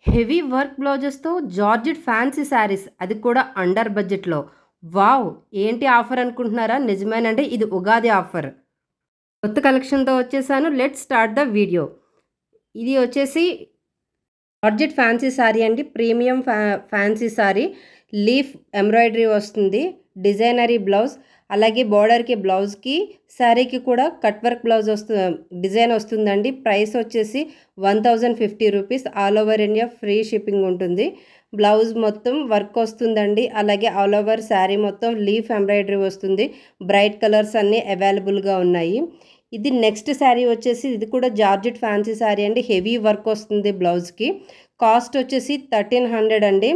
Heavy work బ్లౌజెస్‌తో georgette fancy sarees అది కూడా అండర్ బడ్జెట్‌లో. వావ్! ఏంటి ఆఫర్ అనుకుంటున్నారా? నిజమేనండి. ఇది ఉగాది ఆఫర్. కొత్త కలెక్షన్‌తో వచ్చేసాను. Let's start the video. ఇది వచ్చేసి జార్జెట్ ఫ్యాన్సీ శారీ అండి. Premium fancy saree. Leaf embroidery వస్తుంది. డిజైనరీ బ్లౌజ్. అలాగే బోర్డర్‌కి బ్లౌజ్‌కి, శారీకి కూడా కట్ వర్క్ బ్లౌజ్ డిజైన్ వస్తుందండి. ప్రైస్ వచ్చేసి 1050 rupees. All over India free shipping ఉంటుంది. బ్లౌజ్ మొత్తం వర్క్ వస్తుందండి. అలాగే ఆల్ ఓవర్ శారీ మొత్తం లీఫ్ ఎంబ్రాయిడరీ వస్తుంది. బ్రైట్ కలర్స్ అన్నీ అవైలబుల్‌గా ఉన్నాయి. ఇది నెక్స్ట్ శారీ వచ్చేసి ఇది కూడా జార్జెట్ ఫ్యాన్సీ శారీ అండి. హెవీ వర్క్ వస్తుంది బ్లౌజ్‌కి. కాస్ట్ వచ్చేసి 1300 అండి.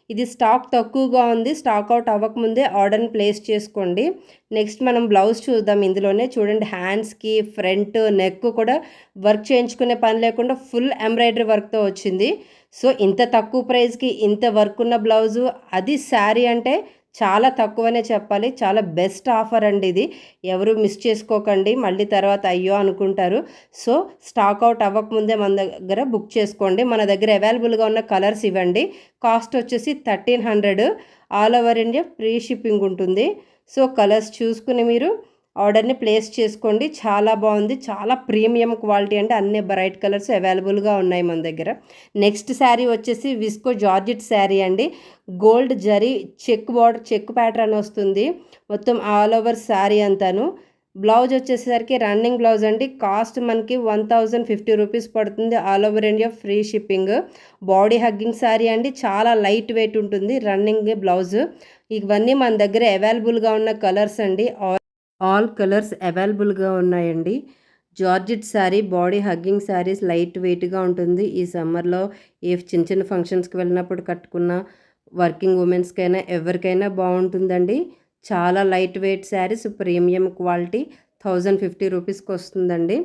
ఇది స్టాక్ తక్కువగా ఉంది. స్టాక్ అవుట్ అవ్వకముందే ఆర్డర్‌ని ప్లేస్ చేసుకోండి. నెక్స్ట్ మనం బ్లౌజ్ చూద్దాం ఇందులోనే. చూడండి హ్యాండ్స్‌కి, ఫ్రంట్, నెక్ కూడా వర్క్ చేయించుకునే పని లేకుండా ఫుల్ ఎంబ్రాయిడరీ వర్క్‌తో వచ్చింది. సో, ఇంత తక్కువ ప్రైస్‌కి ఇంత వర్క్ ఉన్న బ్లౌజు, అది శారీ అంటే చాలా తక్కువనే చెప్పాలి. చాలా బెస్ట్ ఆఫర్ అండి ఇది. ఎవరు మిస్ చేసుకోకండి. మళ్ళీ తర్వాత అయ్యో అనుకుంటారు. సో, స్టాక్ అవుట్ అవ్వకముందే మన దగ్గర బుక్ చేసుకోండి. మన దగ్గర అవైలబుల్‌గా ఉన్న కలర్స్ ఇవ్వండి. కాస్ట్ వచ్చేసి 1300. All over India free shipping ఉంటుంది. సో, కలర్స్ చూసుకుని మీరు ఆర్డర్‌ని ప్లేస్ చేసుకోండి. చాలా బాగుంది. చాలా ప్రీమియం క్వాలిటీ అండి. అన్ని బ్రైట్ కలర్స్ అవైలబుల్‌గా ఉన్నాయి మన దగ్గర. నెక్స్ట్ శారీ వచ్చేసి విస్కో జార్జెట్ శారీ అండి. Gold zari check border, check pattern వస్తుంది. మొత్తం ఆల్ ఓవర్ శారీ అంతాను. బ్లౌజ్ వచ్చేసరికి రన్నింగ్ బ్లౌజ్ అండి. కాస్ట్ మనకి 1050 రూపీస్ పడుతుంది. All over India free shipping. Body hugging sari అండి. చాలా లైట్ వెయిట్ ఉంటుంది. Running blouse. ఇవన్నీ మన దగ్గర అవైలబుల్‌గా ఉన్న కలర్స్ అండి. ఆల్ కలర్స్ అవైలబుల్‌గా ఉన్నాయండి. Georgette saree, body hugging sarees light వెయిట్‌గా ఉంటుంది. ఈ సమ్మర్‌లో ఏ చిన్న చిన్న ఫంక్షన్స్‌కి వెళ్ళినప్పుడు కట్టుకున్న వర్కింగ్ ఉమెన్స్‌కైనా ఎవరికైనా బాగుంటుందండి. చాలా light weight saris, premium quality. 1050 రూపీస్కి వస్తుందండి.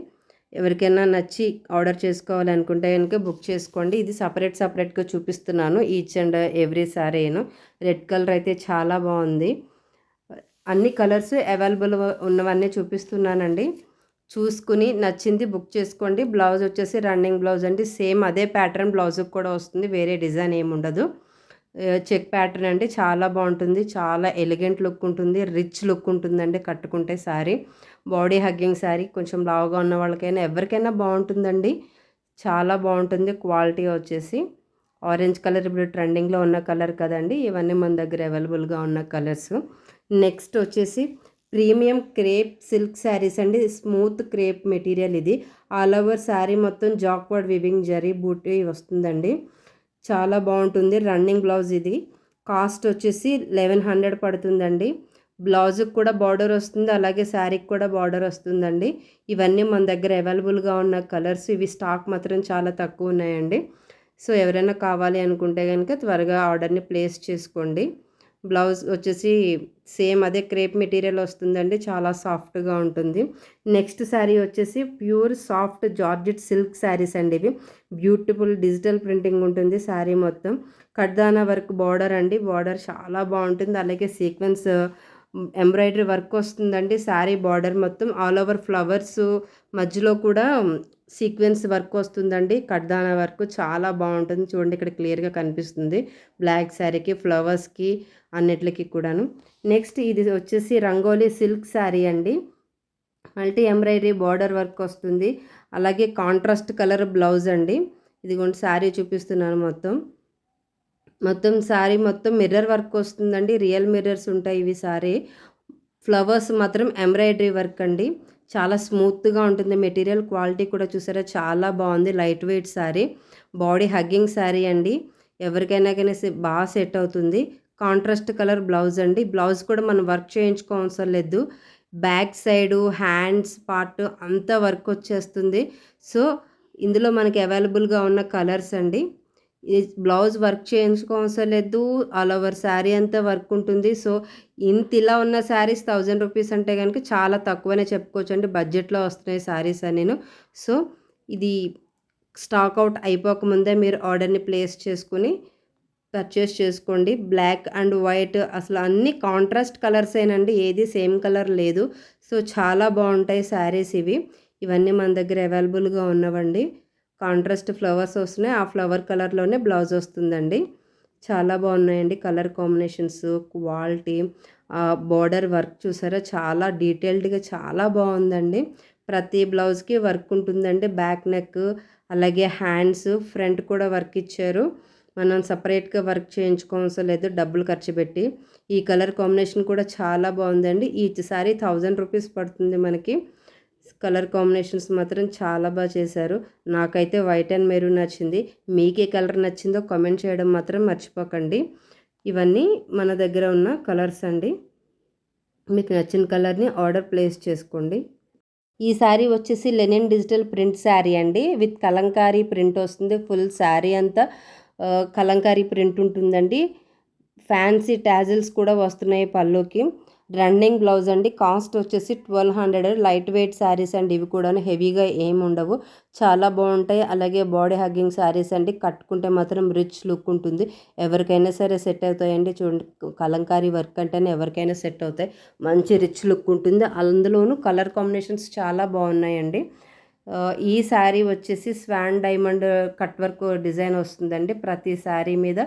ఎవరికైనా నచ్చి ఆర్డర్ చేసుకోవాలి అనుకుంటే కనుక బుక్ చేసుకోండి. ఇది సపరేట్గా చూపిస్తున్నాను. ఈచ్ అండ్ ఎవ్రీ శారీను. రెడ్ కలర్ అయితే చాలా బాగుంది. అన్ని కలర్స్ అవైలబుల్ ఉన్నవన్నీ చూపిస్తున్నానండి. చూసుకుని నచ్చింది బుక్ చేసుకోండి. బ్లౌజ్ వచ్చేసి రన్నింగ్ బ్లౌజ్ అండి. సేమ్ అదే ప్యాటర్న్ బ్లౌజ్కి కూడా వస్తుంది. వేరే డిజైన్ ఏమి ఉండదు. చెక్ ప్యాటర్న్ అండి. చాలా బాగుంటుంది. చాలా ఎలిగెంట్ లుక్ ఉంటుంది. రిచ్ లుక్ ఉంటుందండి కట్టుకుంటే శారీ. Body hugging sari. కొంచెం లావుగా ఉన్న వాళ్ళకైనా ఎవరికైనా బాగుంటుందండి. చాలా బాగుంటుంది క్వాలిటీ వచ్చేసి. ఆరెంజ్ కలర్ ఇప్పుడు ట్రెండింగ్లో ఉన్న కలర్ కదండి. ఇవన్నీ మన దగ్గర అవైలబుల్గా ఉన్న కలర్స్. నెక్స్ట్ వచ్చేసి ప్రీమియం క్రేప్ సిల్క్ శారీస్ అండి. స్మూత్ క్రేప్ మెటీరియల్ ఇది. ఆల్ ఓవర్ శారీ మొత్తం జాక్వర్డ్ వివింగ్ జరీ బూటీ వస్తుందండి. చాలా బాగుంటుంది. రన్నింగ్ బ్లౌజ్ ఇది. కాస్ట్ వచ్చేసి 1100 పడుతుందండి. బ్లౌజ్కి కూడా బార్డర్ వస్తుంది. అలాగే శారీకి కూడా బార్డర్ వస్తుందండి. ఇవన్నీ మన దగ్గర అవైలబుల్గా ఉన్న కలర్స్. ఇవి స్టాక్ మాత్రం చాలా తక్కువ ఉన్నాయండి. సో, ఎవరైనా కావాలి అనుకుంటే కనుక త్వరగా ఆర్డర్ని ప్లేస్ చేసుకోండి. బ్లౌజ్ వచ్చేసి సేమ్ అదే క్రేప్ మెటీరియల్ వస్తుందండి. చాలా సాఫ్ట్గా ఉంటుంది. నెక్స్ట్ శారీ వచ్చేసి pure soft georgette silk saris అండి ఇవి. బ్యూటిఫుల్ డిజిటల్ ప్రింటింగ్ ఉంటుంది శారీ మొత్తం. కడ్దానా వర్క్ బార్డర్ అండి. బార్డర్ చాలా బాగుంటుంది. అలాగే సీక్వెన్స్ ఎంబ్రాయిడరీ వర్క్ వస్తుందండి. శారీ బార్డర్ మొత్తం ఆల్ ఓవర్ ఫ్లవర్స్ మధ్యలో కూడా సీక్వెన్స్ వర్క్ వస్తుందండి. కడ్దానా వర్క్ చాలా బాగుంటుంది. చూడండి ఇక్కడ క్లియర్గా కనిపిస్తుంది. బ్లాక్ శారీకి, ఫ్లవర్స్కి అన్నిటికి కూడాను. నెక్స్ట్ ఇది వచ్చేసి రంగోలీ సిల్క్ శారీ అండి. మల్టీ ఎంబ్రాయిడరీ బార్డర్ వర్క్ వస్తుంది. అలాగే కాంట్రాస్ట్ కలర్ బ్లౌజ్ అండి. ఇదిగోండి శారీ చూపిస్తున్నాను మొత్తం. మొత్తం శారీ మొత్తం మిర్రర్ వర్క్ వస్తుందండి. రియల్ మిర్రర్స్ ఉంటాయి ఇవి శారీ. ఫ్లవర్స్ మాత్రం ఎంబ్రాయిడరీ వర్క్ అండి. చాలా స్మూత్గా ఉంటుంది. మెటీరియల్ క్వాలిటీ కూడా చూసారా చాలా బాగుంది. Light weight sari. Body hugging sari అండి. ఎవరికైనా కానీ బాగా సెట్ అవుతుంది. కాంట్రాస్ట్ కలర్ బ్లౌజ్ అండి. బ్లౌజ్ కూడా మనం వర్క్ చేయించుకోవసరం లేదు. బ్యాక్ సైడు, హ్యాండ్స్ పార్ట్ అంతా వర్క్ వచ్చేస్తుంది. సో, ఇందులో మనకి అవైలబుల్గా ఉన్న కలర్స్ అండి. ఈ బ్లౌజ్ వర్క్ చేయించుకోవసరం లేదు. ఆల్ ఓవర్ శారీ అంతా వర్క్ ఉంటుంది. సో, ఇలా ఉన్న శారీస్ 1000 రూపీస్ అంటే కనుక చాలా తక్కువనే చెప్పుకోవచ్చండి. బడ్జెట్లో వస్తున్నాయి శారీస్ అన్నీను. సో, ఇది స్టాక్ అవుట్ అయిపోకముందే మీరు ఆర్డర్ని ప్లేస్ చేసుకుని పర్చేస్ చేసుకోండి. బ్లాక్ అండ్ వైట్ అసలు అన్ని కాంట్రాస్ట్ కలర్సేనండి. ఏది సేమ్ కలర్ లేదు. సో, చాలా బాగుంటాయి శారీస్ ఇవి. ఇవన్నీ మన దగ్గర అవైలబుల్గా ఉన్నవండి. కాంట్రాస్ట్ ఫ్లవర్స్ వస్తున్నాయి. ఆ ఫ్లవర్ కలర్లోనే బ్లౌజ్ వస్తుందండి. చాలా బాగున్నాయండి colour combinations, quality, border work చూసారా చాలా డీటెయిల్డ్గా చాలా బాగుందండి. ప్రతి బ్లౌజ్కి వర్క్ ఉంటుందండి. బ్యాక్ నెక్ అలాగే హ్యాండ్స్ ఫ్రంట్ కూడా వర్క్ ఇచ్చారు. మనం సపరేట్గా వర్క్ చేయించుకోవసరం లేదు డబ్బులు ఖర్చు పెట్టి. ఈ కలర్ కాంబినేషన్ కూడా చాలా బాగుందండి. ఈచ్ సారీ 1000 రూపీస్ పడుతుంది మనకి. కలర్ కాంబినేషన్స్ మాత్రం చాలా బాగా చేశారు. నాకైతే వైట్ అండ్ మెరూన్ నచ్చింది. మీకు ఏ కలర్ నచ్చిందో కామెంట్ చేయడం మాత్రం మర్చిపోకండి. ఇవన్నీ మన దగ్గర ఉన్న కలర్స్ అండి. మీకు నచ్చిన కలర్ని ఆర్డర్ ప్లేస్ చేసుకోండి. ఈ శారీ వచ్చేసి లెనిన్ డిజిటల్ ప్రింట్ శారీ అండి. విత్ కలంకారీ ప్రింట్ వస్తుంది. ఫుల్ శారీ అంతా కలంకారీ ప్రింట్ ఉంటుందండి. ఫ్యాన్సీ టాజిల్స్ కూడా వస్తున్నాయి పళ్ళుకి. రన్నింగ్ బ్లౌజ్ అండి. కాస్ట్ వచ్చేసి 1200. లైట్ వెయిట్ శారీస్ అండి. ఇవి కూడా హెవీగా ఏమి ఉండవు, చాలా బాగుంటాయి. అలాగే బాడీ హగ్గింగ్ శారీస్ అండి. కట్టుకుంటే మాత్రం రిచ్ లుక్ ఉంటుంది. ఎవరికైనా సరే సెట్ అవుతాయండి. చూడండి కలంకారీ వర్క్ అంటేనే ఎవరికైనా సెట్ అవుతాయి. మంచి రిచ్ లుక్ ఉంటుంది. అందులోనూ కలర్ కాంబినేషన్స్ చాలా బాగున్నాయండి. ఈ శారీ వచ్చేసి swan diamond cut work design వస్తుందండి. ప్రతి శారీ మీద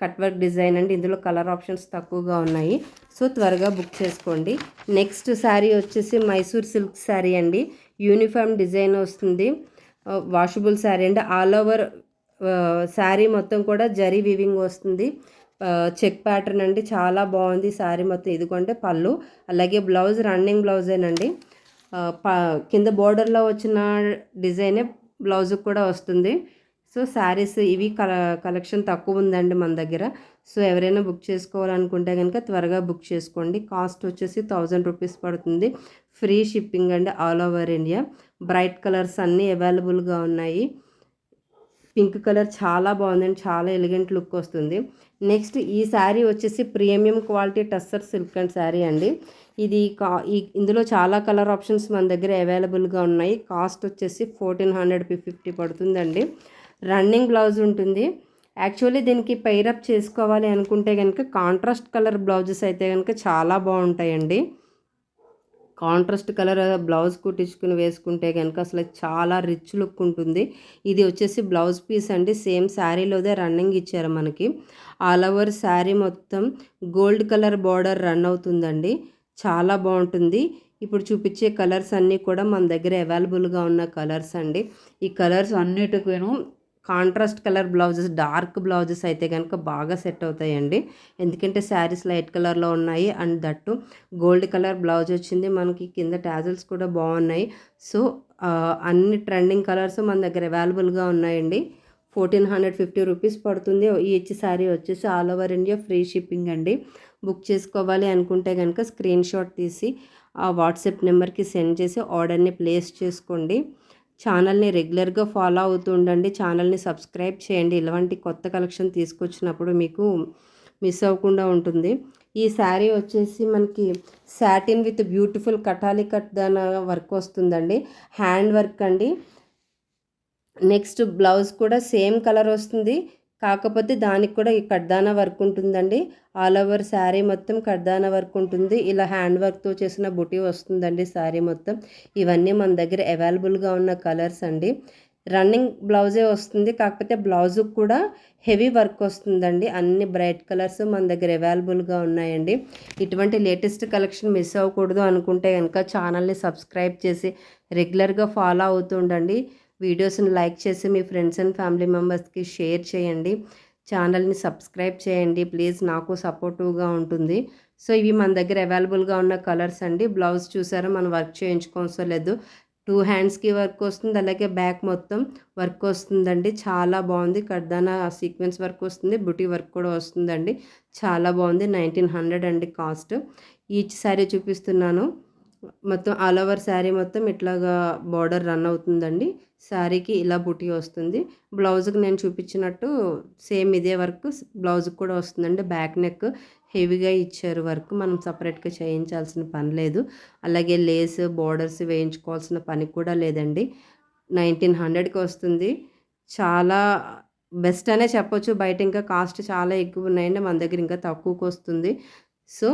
కట్ వర్క్ డిజైన్ అండి. ఇందులో కలర్ ఆప్షన్స్ తక్కువగా ఉన్నాయి. సో త్వరగా బుక్ చేసుకోండి. నెక్స్ట్ శారీ వచ్చేసి మైసూర్ సిల్క్ శారీ అండి. యూనిఫామ్ డిజైన్ వస్తుంది. వాషబుల్ శారీ అండి. ఆల్ ఓవర్ శారీ మొత్తం కూడా జరీ వివింగ్ వస్తుంది. చెక్ ప్యాటర్న్ అండి. చాలా బాగుంది శారీ మొత్తం. ఇదిగోంటే పళ్ళు, అలాగే బ్లౌజ్ రన్నింగ్ బ్లౌజేనండి. కింద బోర్డర్లో వచ్చిన డిజైనే బ్లౌజ్ కూడా వస్తుంది. సో శారీస్ ఇవి కలెక్షన్ తక్కువ ఉందండి మన దగ్గర. సో ఎవరైనా బుక్ చేసుకోవాలనుకుంటే కనుక త్వరగా బుక్ చేసుకోండి. కాస్ట్ వచ్చేసి 1000 రూపీస్ పడుతుంది. ఫ్రీ షిప్పింగ్ అండి all over India. Bright colours అన్నీ అవైలబుల్గా ఉన్నాయి. పింక్ కలర్ చాలా బాగుందండి. చాలా ఎలిగెంట్ లుక్ వస్తుంది. నెక్స్ట్ ఈ శారీ వచ్చేసి premium quality tussar silk and sari అండి. ఇది ఇందులో చాలా కలర్ ఆప్షన్స్ మన దగ్గర అవైలబుల్గా ఉన్నాయి. కాస్ట్ వచ్చేసి 1450 పడుతుందండి. రన్నింగ్ బ్లౌజ్ ఉంటుంది. యాక్చువల్లీ దీనికి పైరప్ చేసుకోవాలి అనుకుంటే కనుక కాంట్రాస్ట్ కలర్ బ్లౌజెస్ అయితే కనుక చాలా బాగుంటాయండి. కాంట్రాస్ట్ కలర్ బ్లౌజ్ కుట్టించుకుని వేసుకుంటే కనుక అసలు చాలా రిచ్ లుక్ ఉంటుంది. ఇది వచ్చేసి బ్లౌజ్ పీస్ అండి. సేమ్ శారీలోదే రన్నింగ్ ఇచ్చారు మనకి. ఆల్ ఓవర్ శారీ మొత్తం గోల్డ్ కలర్ బార్డర్ రన్ అవుతుందండి. చాలా బాగుంటుంది. ఇప్పుడు చూపించే కలర్స్ అన్నీ కూడా మన దగ్గర అవైలబుల్గా ఉన్న కలర్స్ అండి. ఈ కలర్స్ అన్నిటికీను contrast colour blouses, dark blouses అయితే కనుక బాగా సెట్ అవుతాయండి. ఎందుకంటే శారీస్ లైట్ కలర్లో ఉన్నాయి and that gold colour blouse వచ్చింది మనకి. కింద టాజిల్స్ కూడా బాగున్నాయి. సో అన్ని ట్రెండింగ్ కలర్స్ మన దగ్గర అవైలబుల్గా ఉన్నాయండి. 1450 రూపీస్ పడుతుంది. ఈచ్ శారీ వచ్చేసి all over India free shipping అండి. బుక్ చేసుకోవాలి అనుకుంటే కనుక స్క్రీన్ షాట్ తీసి ఆ వాట్సాప్ నెంబర్కి సెండ్ చేసి ఆర్డర్ని ప్లేస్ చేసుకోండి. ఛానల్ని రెగ్యులర్గా ఫాలో అవుతూ ఉండండి. ఛానల్ని సబ్స్క్రైబ్ చేయండి. ఇలాంటి కొత్త కలెక్షన్ తీసుకొచ్చినప్పుడు మీకు మిస్ అవ్వకుండా ఉంటుంది. ఈ శారీ వచ్చేసి మనకి సాటిన్ విత్ బ్యూటిఫుల్ కటాలి కట్దాన వర్క్ వస్తుందండి. హ్యాండ్ వర్క్ అండి. నెక్స్ట్ బ్లౌజ్ కూడా సేమ్ కలర్ వస్తుంది. కాకపోతే దానికి కూడా ఈ కడ్దానా వర్క్ ఉంటుందండి. ఆల్ ఓవర్ శారీ మొత్తం కడ్దానా వర్క్ ఉంటుంది. ఇలా హ్యాండ్ వర్క్తో చేసిన బుటీ వస్తుందండి శారీ మొత్తం. ఇవన్నీ మన దగ్గర అవైలబుల్గా ఉన్న కలర్స్ అండి. రన్నింగ్ బ్లౌజే వస్తుంది. కాకపోతే బ్లౌజుకు కూడా హెవీ వర్క్ వస్తుందండి. అన్ని బ్రైట్ కలర్స్ మన దగ్గర అవైలబుల్గా ఉన్నాయండి. ఇటువంటి లేటెస్ట్ కలెక్షన్ మిస్ అవ్వకూడదు అనుకుంటే కనుక ఛానల్ని సబ్స్క్రైబ్ చేసి రెగ్యులర్గా ఫాలో అవుతూ ఉండండి. వీడియోస్ని లైక్ చేసి మీ ఫ్రెండ్స్ అండ్ ఫ్యామిలీ మెంబర్స్కి షేర్ చేయండి. ఛానల్ని సబ్స్క్రైబ్ చేయండి ప్లీజ్, నాకు సపోర్టివ్గా ఉంటుంది. సో ఇవి మన దగ్గర అవైలబుల్గా ఉన్న కలర్స్ అండి. బ్లౌజ్ చూసారా మనం వర్క్ చేయించుకోవసరం లేదు. 2 హ్యాండ్స్కి వర్క్ వస్తుంది. అలాగే బ్యాక్ మొత్తం వర్క్ వస్తుందండి. చాలా బాగుంది. కడ్దానా సీక్వెన్స్ వర్క్ వస్తుంది. బుటీ వర్క్ కూడా వస్తుందండి. చాలా బాగుంది. 1900 అండి కాస్ట్. ఈచ్ శారీ చూపిస్తున్నాను. మొత్తం ఆల్ ఓవర్ శారీ మొత్తం ఇట్లాగా బార్డర్ రన్ అవుతుందండి. శారీకి ఇలా బుటీ వస్తుంది. బ్లౌజ్కి నేను చూపించినట్టు సేమ్ ఇదే వర్క్ బ్లౌజ్కి కూడా వస్తుందండి. బ్యాక్ నెక్ హెవీగా ఇచ్చారు వర్క్. మనం సపరేట్గా చేయించాల్సిన పని లేదు. అలాగే లేస్ బార్డర్స్ వేయించుకోవాల్సిన పని కూడా లేదండి. 1900కి వస్తుంది. చాలా బెస్ట్ అనే చెప్పొచ్చు. బయట ఇంకా కాస్ట్ చాలా ఎక్కువ ఉన్నాయండి. మన దగ్గర ఇంకా తక్కువకి వస్తుంది. సో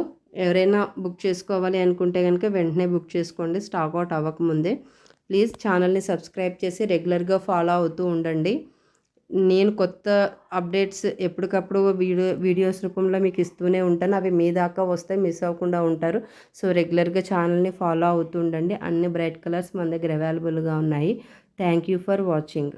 ఎవరైనా బుక్ చేసుకోవాలి అనుకుంటే కనుక వెంటనే బుక్ చేసుకోండి, స్టాక్ అవుట్ అవ్వకముందే. ప్లీజ్ ఛానల్ని సబ్స్క్రైబ్ చేసి రెగ్యులర్గా ఫాలో అవుతూ ఉండండి. నేను కొత్త అప్డేట్స్ ఎప్పటికప్పుడు వీడియోస్ రూపంలో మీకు ఇస్తూనే ఉంటాను. అవి మీ దాకా వస్తే మిస్ అవ్వకుండా ఉంటారు. సో రెగ్యులర్గా ఛానల్ని ఫాలో అవుతూ ఉండండి. అన్ని బ్రైట్ కలర్స్ మన దగ్గర అవైలబుల్గా ఉన్నాయి. Thank you for watching.